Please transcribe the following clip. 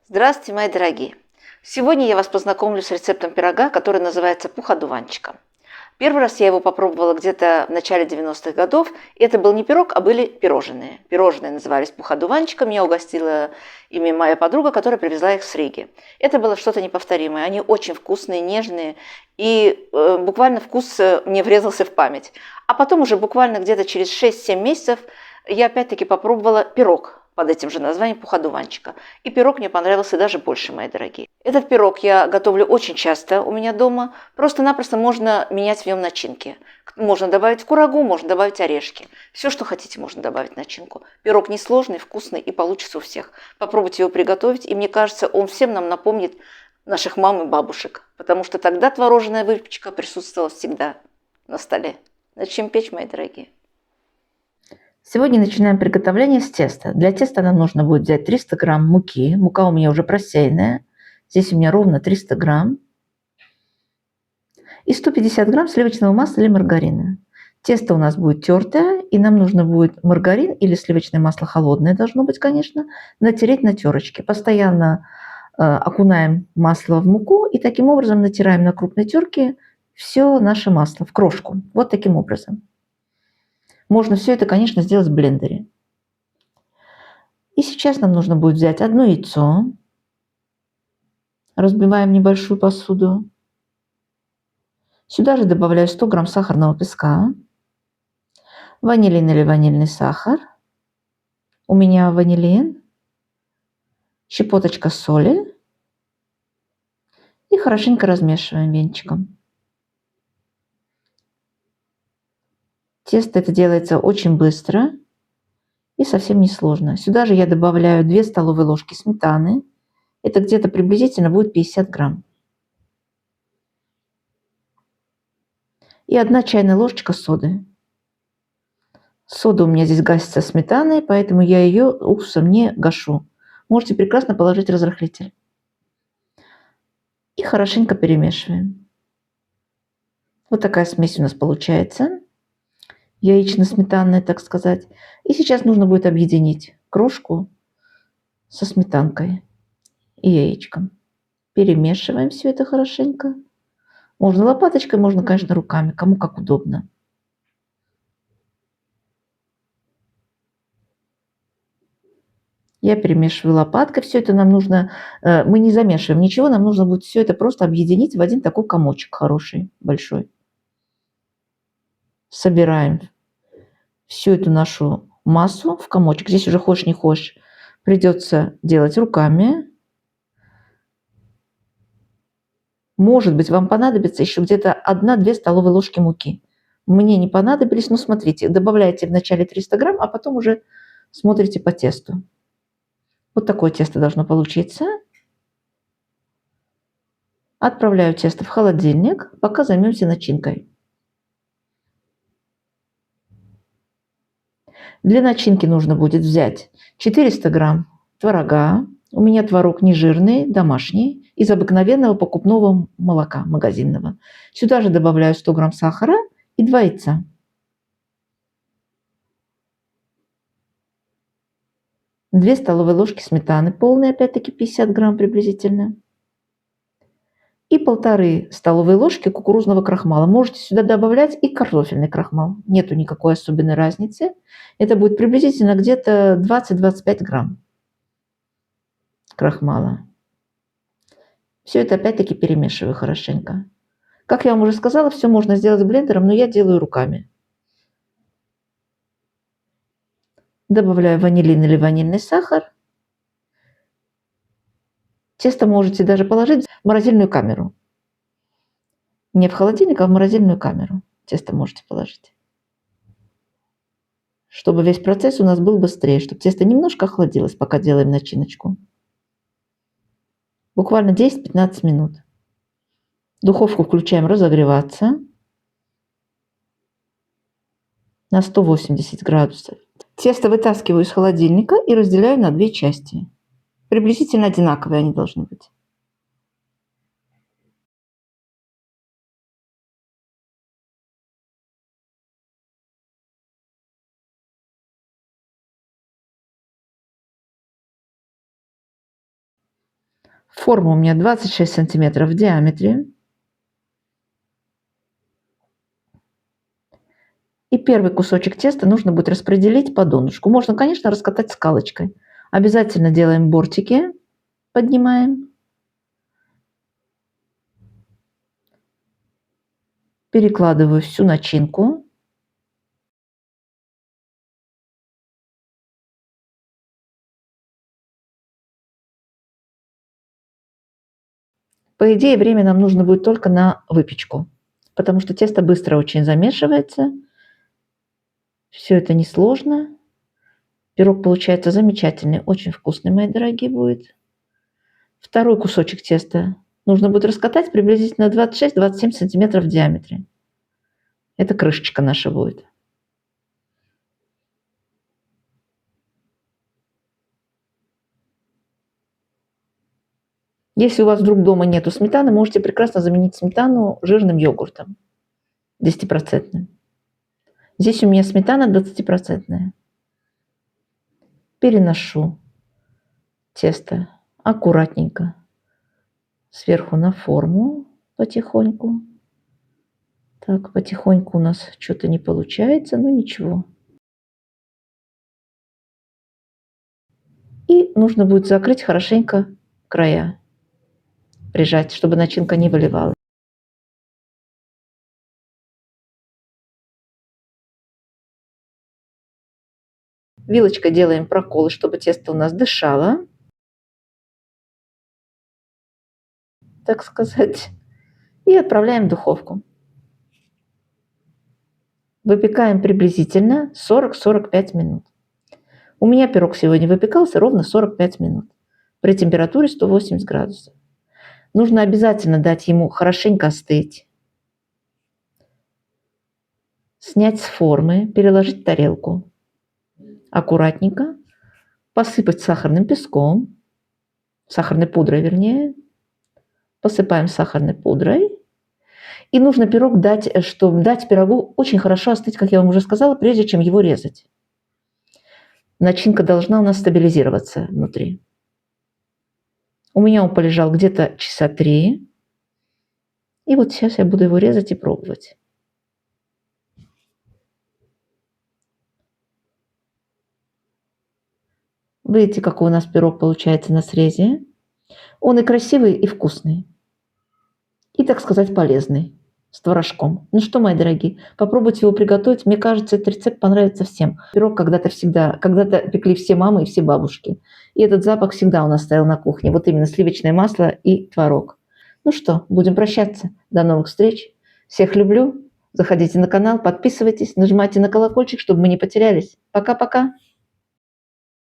Здравствуйте, мои дорогие! Сегодня я вас познакомлю с рецептом пирога, который называется пух-одуванчиком. Первый раз я его попробовала где-то в начале 90-х годов. И это был не пирог, а были пирожные. Пирожные назывались пух-одуванчиком. Меня угостила ими моя подруга, которая привезла их с Риги. Это было что-то неповторимое. Они очень вкусные, нежные. И буквально вкус мне врезался в память. А потом уже буквально где-то через 6-7 месяцев я опять-таки попробовала пирог под этим же названием пух-одуванчика. И пирог мне понравился даже больше, мои дорогие. Этот пирог я готовлю очень часто у меня дома. Просто-напросто можно менять в нем начинки. Можно добавить курагу, можно добавить орешки. Все, что хотите, можно добавить в начинку. Пирог несложный, вкусный и получится у всех. Попробуйте его приготовить, и мне кажется, он всем нам напомнит наших мам и бабушек. Потому что тогда творожная выпечка присутствовала всегда на столе. Начнем печь, мои дорогие. Сегодня начинаем приготовление с теста. Для теста нам нужно будет взять 300 грамм муки. Мука у меня уже просеянная. Здесь у меня ровно 300 грамм. И 150 грамм сливочного масла или маргарина. Тесто у нас будет тертое, и нам нужно будет маргарин или сливочное масло холодное, должно быть, конечно, натереть на терочке. Постоянно окунаем масло в муку и таким образом натираем на крупной терке все наше масло в крошку. Вот таким образом. Можно все это, конечно, сделать в блендере. И сейчас нам нужно будет взять одно яйцо, разбиваем небольшую посуду. Сюда же добавляю 100 грамм сахарного песка, ванилин или ванильный сахар. У меня ванилин, щепоточка соли и хорошенько размешиваем венчиком. Тесто это делается очень быстро и совсем не сложно. Сюда же я добавляю 2 столовые ложки сметаны. Это где-то приблизительно будет 50 грамм. И 1 чайная ложечка соды. Сода у меня здесь гасится сметаной, поэтому я ее уксусом не гашу. Можете прекрасно положить разрыхлитель. И хорошенько перемешиваем. Вот такая смесь у нас получается. Яично-сметанная, так сказать. И сейчас нужно будет объединить крошку со сметанкой и яичком. Перемешиваем все это хорошенько. Можно лопаточкой, можно, конечно, руками, кому как удобно. Я перемешиваю лопаткой. Все это нам нужно, мы не замешиваем ничего, нам нужно будет все это просто объединить в один такой комочек хороший, большой. Собираем всю эту нашу массу в комочек. Здесь уже хочешь не хочешь, придется делать руками. Может быть, вам понадобится еще где-то 1-2 столовые ложки муки. Мне не понадобились, но смотрите, добавляйте вначале 300 грамм, а потом уже смотрите по тесту. Вот такое тесто должно получиться. Отправляю тесто в холодильник, пока займемся начинкой. Для начинки нужно будет взять 400 грамм творога. У меня творог нежирный, домашний, из обыкновенного покупного молока магазинного. Сюда же добавляю 100 грамм сахара и 2 яйца. 2 столовые ложки сметаны полные, опять-таки 50 грамм приблизительно. И 1,5 столовые ложки кукурузного крахмала. Можете сюда добавлять и картофельный крахмал. Нету никакой особенной разницы. Это будет приблизительно где-то 20-25 грамм крахмала. Все это опять-таки перемешиваю хорошенько. Как я вам уже сказала, все можно сделать блендером, но я делаю руками. Добавляю ванилин или ванильный сахар. Тесто можете даже положить в морозильную камеру. Не в холодильник, а в морозильную камеру. Тесто можете положить. Чтобы весь процесс у нас был быстрее, чтобы тесто немножко охладилось, пока делаем начиночку. Буквально 10-15 минут. Духовку включаем разогреваться на 180 градусов. Тесто вытаскиваю из холодильника и разделяю на 2 части. Приблизительно одинаковые они должны быть. Форма у меня 26 сантиметров в диаметре. И первый кусочек теста нужно будет распределить по донышку. Можно, конечно, раскатать скалочкой. Обязательно делаем бортики, поднимаем. Перекладываю всю начинку. По идее, время нам нужно будет только на выпечку, потому что тесто быстро очень замешивается. Все это несложно. Пирог получается замечательный, очень вкусный, мои дорогие, будет. Второй кусочек теста нужно будет раскатать приблизительно 26-27 сантиметров в диаметре. Это крышечка наша будет. Если у вас вдруг дома нету сметаны, можете прекрасно заменить сметану жирным йогуртом 10%. Здесь у меня сметана 20%. Переношу тесто аккуратненько сверху на форму потихоньку. Так, потихоньку у нас что-то не получается, но ничего. И нужно будет закрыть хорошенько края, прижать, чтобы начинка не выливалась. Вилочкой делаем проколы, чтобы тесто у нас дышало, так сказать, и отправляем в духовку. Выпекаем приблизительно 40-45 минут. У меня пирог сегодня выпекался ровно 45 минут при температуре 180 градусов. Нужно обязательно дать ему хорошенько остыть, снять с формы, переложить в тарелку, аккуратненько посыпать сахарным песком, сахарной пудрой вернее, посыпаем сахарной пудрой. И нужно пирог дать, чтобы дать пирогу очень хорошо остыть, как я вам уже сказала, прежде чем его резать. Начинка должна у нас стабилизироваться внутри. У меня он полежал где-то часа 3. И вот сейчас я буду его резать и пробовать. Видите, какой у нас пирог получается на срезе. Он и красивый, и вкусный. И, так сказать, полезный. С творожком. Ну что, мои дорогие, попробуйте его приготовить. Мне кажется, этот рецепт понравится всем. Пирог когда-то пекли все мамы и все бабушки. И этот запах всегда у нас стоял на кухне. Вот именно сливочное масло и творог. Ну что, будем прощаться. До новых встреч. Всех люблю. Заходите на канал, подписывайтесь, нажимайте на колокольчик, чтобы мы не потерялись. Пока-пока.